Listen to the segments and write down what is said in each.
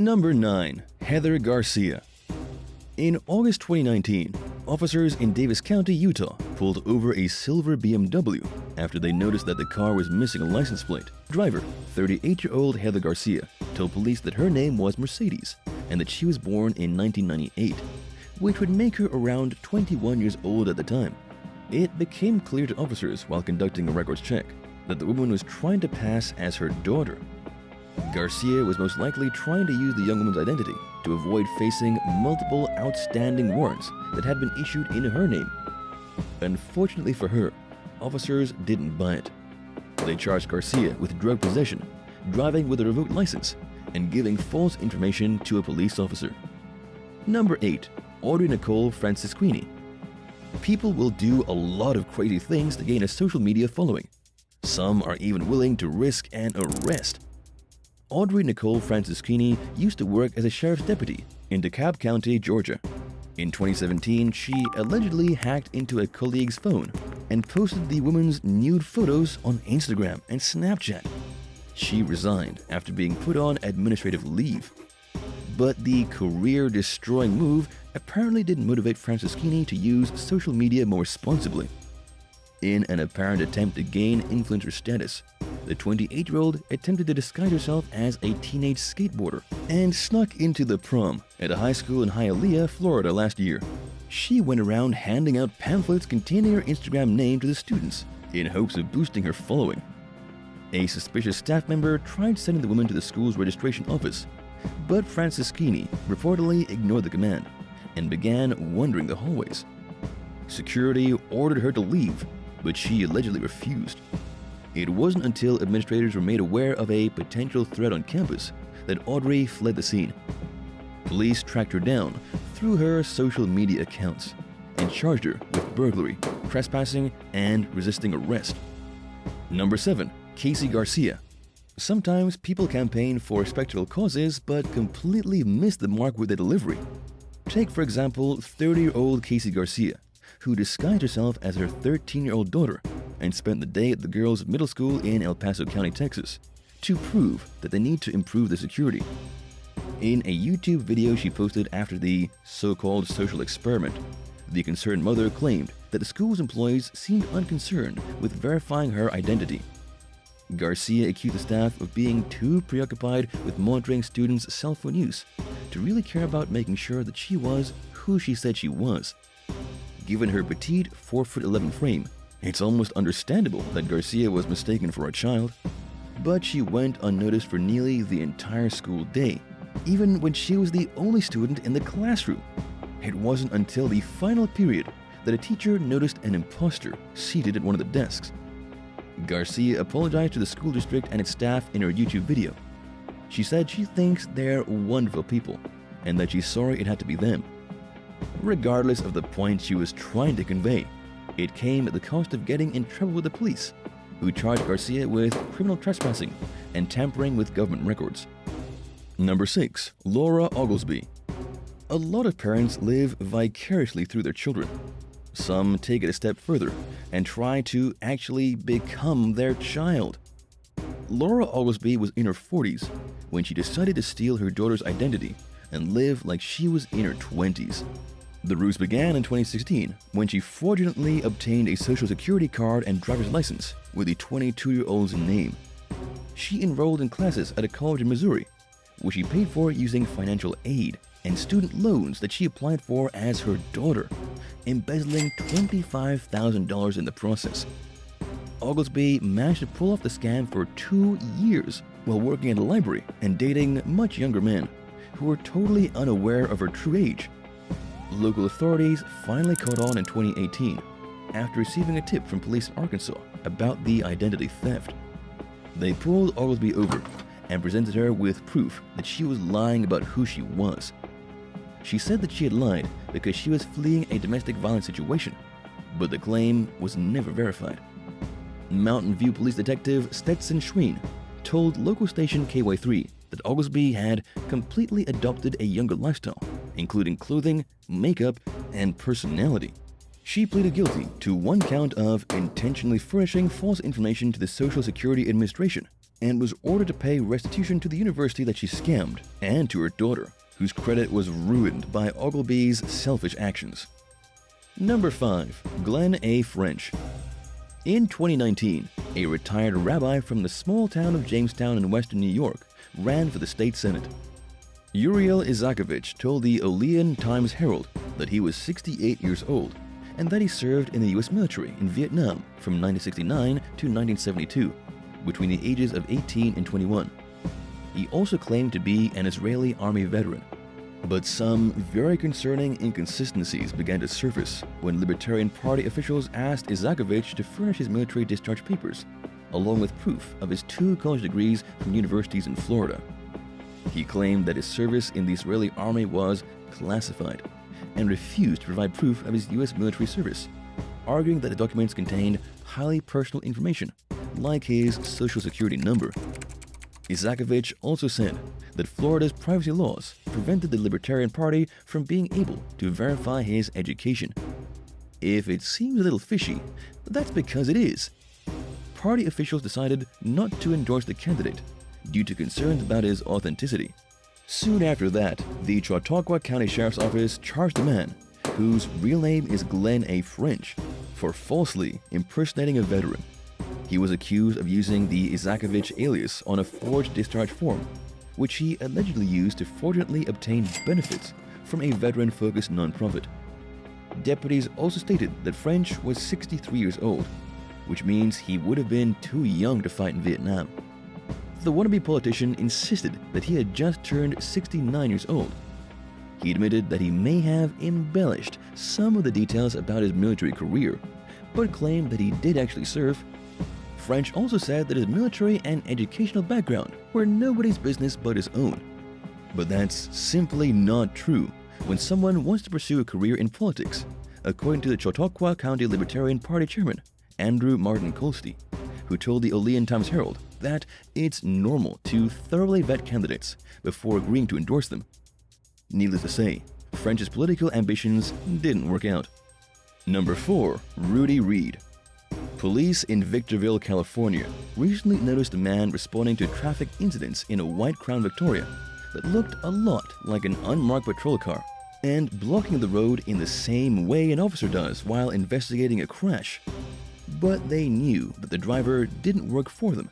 Number 9. Heather Garcia. In August 2019, officers in Davis County, Utah pulled over a silver BMW after they noticed that the car was missing a license plate. Driver, 38-year-old Heather Garcia, told police that her name was Mercedes and that she was born in 1998, which would make her around 21 years old at the time. It became clear to officers while conducting a records check that the woman was trying to pass as her daughter. Garcia was most likely trying to use the young woman's identity to avoid facing multiple outstanding warrants that had been issued in her name. Unfortunately for her, officers didn't buy it. They charged Garcia with drug possession, driving with a revoked license, and giving false information to a police officer. Number 8. Audrey Nicole Francisquini. People will do a lot of crazy things to gain a social media following. Some are even willing to risk an arrest. Audrey Nicole Francisquini used to work as a sheriff's deputy in DeKalb County, Georgia. In 2017, she allegedly hacked into a colleague's phone and posted the woman's nude photos on Instagram and Snapchat. She resigned after being put on administrative leave. But the career-destroying move apparently didn't motivate Francisquini to use social media more responsibly. In an apparent attempt to gain influencer status, the 28-year-old attempted to disguise herself as a teenage skateboarder and snuck into the prom at a high school in Hialeah, Florida last year. She went around handing out pamphlets containing her Instagram name to the students in hopes of boosting her following. A suspicious staff member tried sending the woman to the school's registration office, but Francisquini reportedly ignored the command and began wandering the hallways. Security ordered her to leave, but she allegedly refused. It wasn't until administrators were made aware of a potential threat on campus that Audrey fled the scene. Police tracked her down through her social media accounts and charged her with burglary, trespassing, and resisting arrest. Number 7. Casey Garcia. Sometimes people campaign for respectable causes but completely miss the mark with their delivery. Take, for example, 30-year-old Casey Garcia, who disguised herself as her 13-year-old daughter and spent the day at the girls' middle school in El Paso County, Texas, to prove that they need to improve the security. In a YouTube video she posted after the so-called social experiment, the concerned mother claimed that the school's employees seemed unconcerned with verifying her identity. Garcia accused the staff of being too preoccupied with monitoring students' cell phone use to really care about making sure that she was who she said she was. Given her petite 4'11" frame, it's almost understandable that Garcia was mistaken for a child. But she went unnoticed for nearly the entire school day, even when she was the only student in the classroom. It wasn't until the final period that a teacher noticed an imposter seated at one of the desks. Garcia apologized to the school district and its staff in her YouTube video. She said she thinks they're wonderful people and that she's sorry it had to be them. Regardless of the point she was trying to convey, it came at the cost of getting in trouble with the police, who charged Garcia with criminal trespassing and tampering with government records. Number 6. Laura Oglesby. A lot of parents live vicariously through their children. Some take it a step further and try to actually become their child. Laura Oglesby was in her 40s when she decided to steal her daughter's identity and live like she was in her 20s. The ruse began in 2016 when she fraudulently obtained a social security card and driver's license with the 22-year-old's name. She enrolled in classes at a college in Missouri, which she paid for using financial aid and student loans that she applied for as her daughter, embezzling $25,000 in the process. Oglesby managed to pull off the scam for 2 years while working at a library and dating much younger men who were totally unaware of her true age. Local authorities finally caught on in 2018 after receiving a tip from police in Arkansas about the identity theft. They pulled Oglesby over and presented her with proof that she was lying about who she was. She said that she had lied because she was fleeing a domestic violence situation, but the claim was never verified. Mountain View Police Detective Stetson Schween told local station KY3 that Oglesby had completely adopted a younger lifestyle, including clothing, makeup, and personality. She pleaded guilty to 1 count of intentionally furnishing false information to the Social Security Administration and was ordered to pay restitution to the university that she scammed and to her daughter, whose credit was ruined by Ogleby's selfish actions. Number 5. Glenn A. French. In 2019, a retired rabbi from the small town of Jamestown in western New York ran for the state senate. Uriel Isakovich told the Olean Times-Herald that he was 68 years old and that he served in the U.S. military in Vietnam from 1969 to 1972, between the ages of 18 and 21. He also claimed to be an Israeli army veteran. But some very concerning inconsistencies began to surface when Libertarian Party officials asked Isakovich to furnish his military discharge papers, along with proof of his 2 college degrees from universities in Florida. He claimed that his service in the Israeli army was classified and refused to provide proof of his U.S. military service, arguing that the documents contained highly personal information, like his social security number. Isakovich also said that Florida's privacy laws prevented the Libertarian Party from being able to verify his education. If it seems a little fishy, that's because it is. Party officials decided not to endorse the candidate due to concerns about his authenticity. Soon after that, the Chautauqua County Sheriff's Office charged a man, whose real name is Glenn A. French, for falsely impersonating a veteran. He was accused of using the Isakovich alias on a forged discharge form, which he allegedly used to fraudulently obtain benefits from a veteran-focused nonprofit. Deputies also stated that French was 63 years old, which means he would have been too young to fight in Vietnam. The wannabe politician insisted that he had just turned 69 years old. He admitted that he may have embellished some of the details about his military career, but claimed that he did actually serve. French also said that his military and educational background were nobody's business but his own. But that's simply not true when someone wants to pursue a career in politics, according to the Chautauqua County Libertarian Party chairman, Andrew Martin Colsty, who told the Olean Times-Herald that it's normal to thoroughly vet candidates before agreeing to endorse them. Needless to say, French's political ambitions didn't work out. Number 4. Rudy Reed. Police in Victorville, California recently noticed a man responding to traffic incidents in a white Crown Victoria that looked a lot like an unmarked patrol car and blocking the road in the same way an officer does while investigating a crash. But they knew that the driver didn't work for them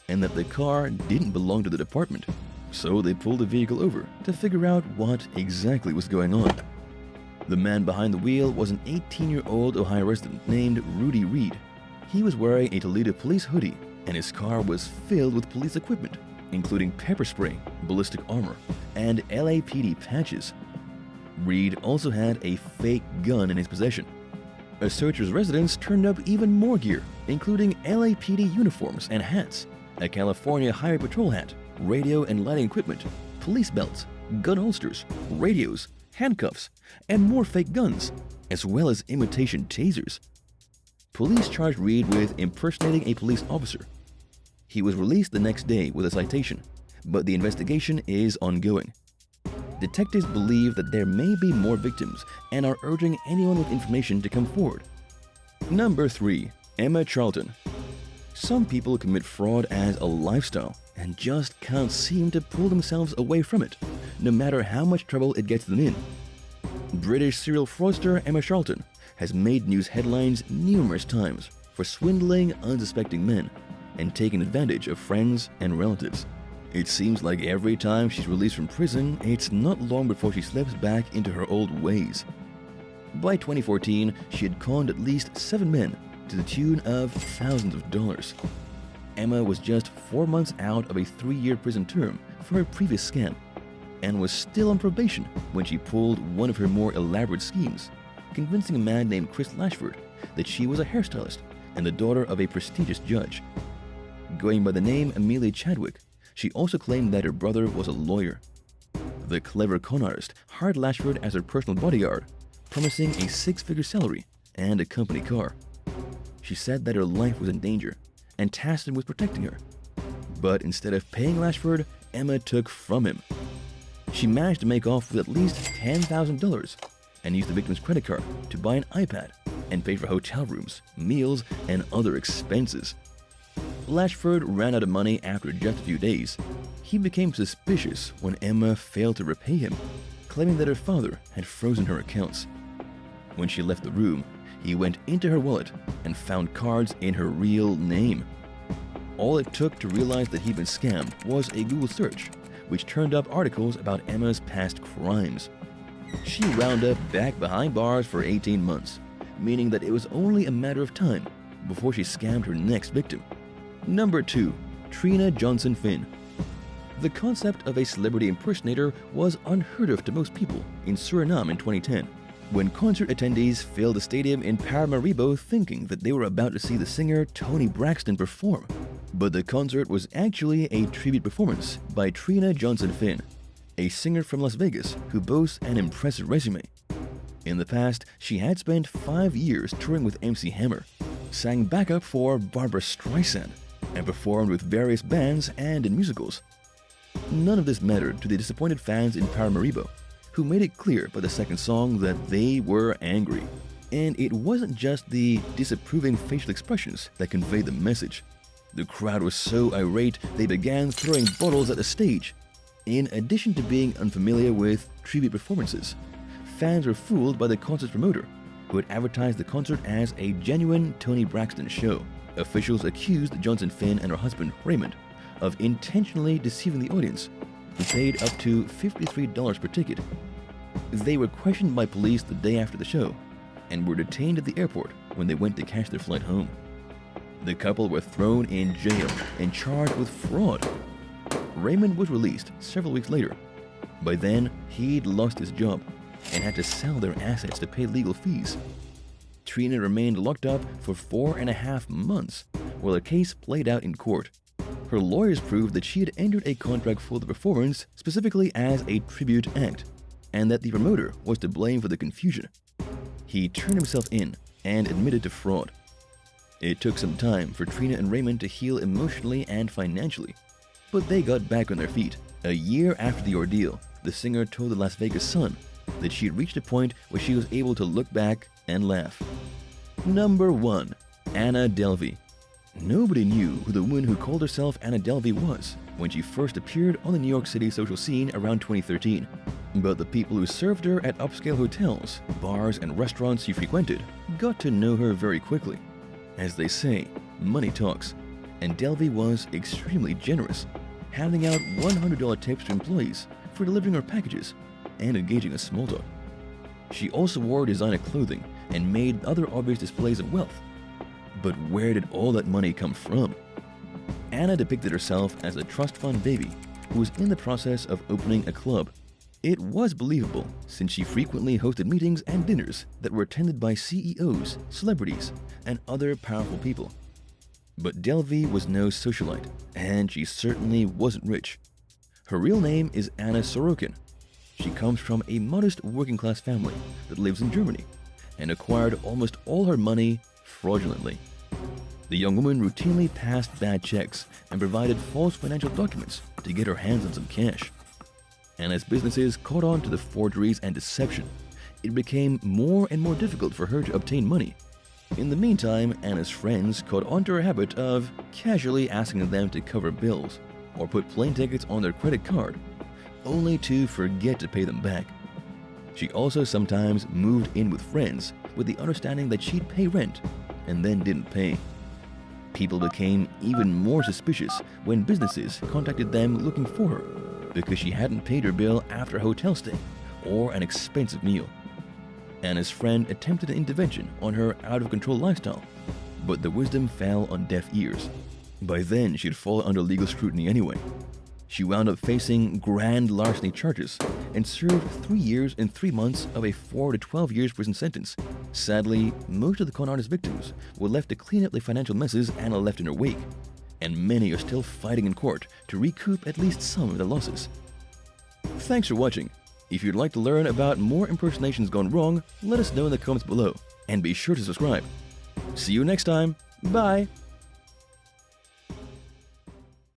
and that the car didn't belong to the department, so they pulled the vehicle over to figure out what exactly was going on. The man behind the wheel was an 18-year-old Ohio resident named Rudy Reed. He was wearing a Toledo police hoodie, and his car was filled with police equipment, including pepper spray, ballistic armor, and LAPD patches. Reed also had a fake gun in his possession. A searcher's residence turned up even more gear, including LAPD uniforms and hats, a California Highway Patrol hat, radio and lighting equipment, police belts, gun holsters, radios, handcuffs, and more fake guns, as well as imitation tasers. Police charged Reed with impersonating a police officer. He was released the next day with a citation, but the investigation is ongoing. Detectives believe that there may be more victims and are urging anyone with information to come forward. Number 3. Emma Charlton. Some people commit fraud as a lifestyle and just can't seem to pull themselves away from it, no matter how much trouble it gets them in. British serial fraudster Emma Charlton has made news headlines numerous times for swindling unsuspecting men and taking advantage of friends and relatives. It seems like every time she's released from prison, it's not long before she slips back into her old ways. By 2014, she had conned at least 7 men to the tune of thousands of dollars. Emma was just 4 months out of a 3-year prison term for her previous scam and was still on probation when she pulled one of her more elaborate schemes, convincing a man named Chris Lashford that she was a hairstylist and the daughter of a prestigious judge. Going by the name Amelia Chadwick, she also claimed that her brother was a lawyer. The clever con artist hired Lashford as her personal bodyguard, promising a 6-figure salary and a company car. She said that her life was in danger and tasked him with protecting her. But instead of paying Lashford, Emma took from him. She managed to make off with at least $10,000 and used the victim's credit card to buy an iPad and pay for hotel rooms, meals, and other expenses. Latchford ran out of money after just a few days. He became suspicious when Emma failed to repay him, claiming that her father had frozen her accounts. When she left the room, he went into her wallet and found cards in her real name. All it took to realize that he'd been scammed was a Google search, which turned up articles about Emma's past crimes. She wound up back behind bars for 18 months, meaning that it was only a matter of time before she scammed her next victim. Number 2. Trina Johnson Finn. The concept of a celebrity impersonator was unheard of to most people in Suriname in 2010, when concert attendees filled the stadium in Paramaribo thinking that they were about to see the singer Toni Braxton perform. But the concert was actually a tribute performance by Trina Johnson Finn, a singer from Las Vegas who boasts an impressive resume. In the past, she had spent 5 years touring with MC Hammer, sang backup for Barbra Streisand, and performed with various bands and in musicals. None of this mattered to the disappointed fans in Paramaribo, who made it clear by the second song that they were angry. And it wasn't just the disapproving facial expressions that conveyed the message. The crowd was so irate they began throwing bottles at the stage. In addition to being unfamiliar with tribute performances, fans were fooled by the concert's promoter, who had advertised the concert as a genuine Toni Braxton show. Officials accused Johnson Finn and her husband, Raymond, of intentionally deceiving the audience, who paid up to $53 per ticket. They were questioned by police the day after the show, and were detained at the airport when they went to catch their flight home. The couple were thrown in jail and charged with fraud. Raymond was released several weeks later. By then, he'd lost his job and had to sell their assets to pay legal fees. Trina remained locked up for 4.5 months while her case played out in court. Her lawyers proved that she had entered a contract for the performance specifically as a tribute act, and that the promoter was to blame for the confusion. He turned himself in and admitted to fraud. It took some time for Trina and Raymond to heal emotionally and financially, but they got back on their feet. A year after the ordeal, the singer told the Las Vegas Sun that she had reached a point where she was able to look back and laugh. Number 1. Anna Delvey. Nobody knew who the woman who called herself Anna Delvey was when she first appeared on the New York City social scene around 2013. But the people who served her at upscale hotels, bars, and restaurants she frequented got to know her very quickly. As they say, money talks, and Delvey was extremely generous, handing out $100 tips to employees for delivering her packages and engaging in small talk. She also wore designer clothing and made other obvious displays of wealth. But where did all that money come from? Anna depicted herself as a trust fund baby who was in the process of opening a club. It was believable since she frequently hosted meetings and dinners that were attended by CEOs, celebrities, and other powerful people. But Delvey was no socialite, and she certainly wasn't rich. Her real name is Anna Sorokin. She comes from a modest working-class family that lives in Germany and acquired almost all her money fraudulently. The young woman routinely passed bad checks and provided false financial documents to get her hands on some cash. And as businesses caught on to the forgeries and deception, it became more and more difficult for her to obtain money. In the meantime, Anna's friends caught on to her habit of casually asking them to cover bills or put plane tickets on their credit card, only to forget to pay them back. She also sometimes moved in with friends with the understanding that she'd pay rent and then didn't pay. People became even more suspicious when businesses contacted them looking for her because she hadn't paid her bill after a hotel stay or an expensive meal. Anna's friend attempted an intervention on her out-of-control lifestyle, but the wisdom fell on deaf ears. By then, she'd fallen under legal scrutiny anyway. She wound up facing grand larceny charges and served 3 years and 3 months of a 4 to 12 years prison sentence. Sadly, most of the con artist victims were left to clean up the financial messes Anna left in her wake, and many are still fighting in court to recoup at least some of their losses. Thanks for watching. If you'd like to learn about more impersonations gone wrong, let us know in the comments below, and be sure to subscribe. See you next time. Bye!